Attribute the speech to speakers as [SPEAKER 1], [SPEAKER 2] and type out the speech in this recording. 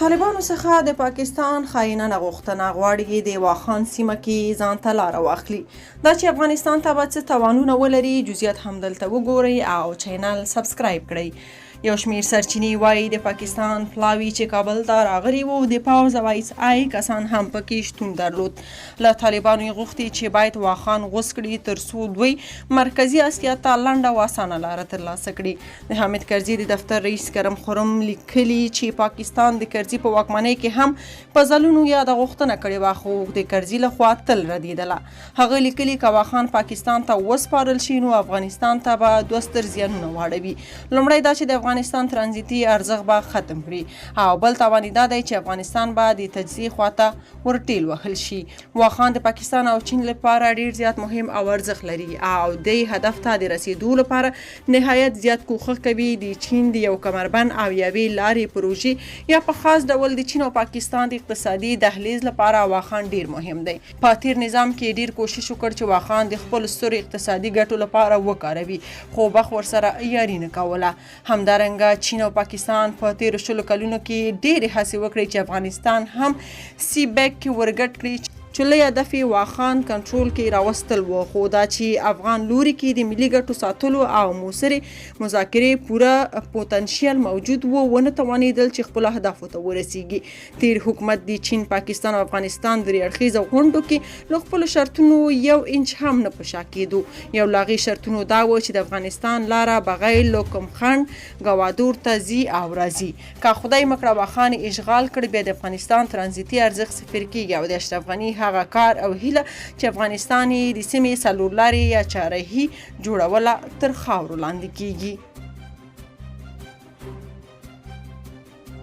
[SPEAKER 1] طالبانو څخه د پاکستان خاینانه غوښتنه غواړي د واخان سیمه کې ځان ته لاره واخلي. دا چې افغانستان ته به څه تاوانونه ولري جزئیات همدلته وګورئ او چینل سبسکرایب کړئ. یو شمیر سرچینې وایي د پاکستان پلاوي چې کابل ته راغلي وو د پوځ او ایس آی کسان هم پکې شتون درلود. له طالبانو یې غوښتي چې باید واخان غوڅ کړي تر څو دوی مرکزي اسیا ته لنډه او اسانه لاره ترلاسه کړي. د حامد کرزي د دفتر رئیس کرم خرم لیکلي چې پاکستان د کرزي په واکمنۍ کې هم په ځلونو یاده غوښتنه کړې وه خو د کرزي لخوا تل ردېدله. هغه لیکلي که واخان پاکستان ته وسپارل شي نو افغانستان ته به دوه ستر زیانونه واړوي. لومړی دا چې د افغانستان ترانزیتي ارزښت به ختم کړي او بل تاوان دا دی چې افغانستان به د تجزیې خواته ورټیل وهل شي. واخان د پاکستان او چین لپاره ډیر زیات مهم او ارزښت لري او د هدف ته د رسیدو لپاره نهایت زیات کوښښ کوي. د چین د یو کمربند او یوې لارې پروژې یا په خاص ډول د چین او پاکستان د اقتصادي دهلیز لپاره واخان ډیر مهم دی. په تیر نظام کې ډیر کوشش وکړ چې واخان د خپل سترو اقتصادي ګټو لپاره وکاروي خو بخ ورسره یاري نه کوله. همدارنګه چین او پاکستان په تیرو 20 کلونو کې ډېرې هڅې وکړې چې افغانستان هم سی بیک کې ورګډ کړي چې لوی هدف یې واخان کنټرول کې راوستل و خو دا چې افغان لوري کې د ملي ګټو ساتلو او موثرې مذاکرې پوره پوتنشیل موجود و ونه توانېدل چې خپلو اهدافو ته ورسیږي. تیر حکومت د چین پاکستان او افغانستان درې اړخیزو غونډو کې له خپلو شرطونو یو انچ هم نه په شا کېدو. یو له هغې شرطونو دا و چې د افغانستان لاره بغیر له کوم خنډ ګوادور ته ځي او راځي. که خدای مکړه واخان اشغال کړ بیا د افغانستان ترانزیتي ارزښت صفر کېږي او د اشرف غني هغه کار او هیله چې افغانستان د سیمې څلور لارې یا چهاررهي جوړوله تر خاورو لاندې کیږي.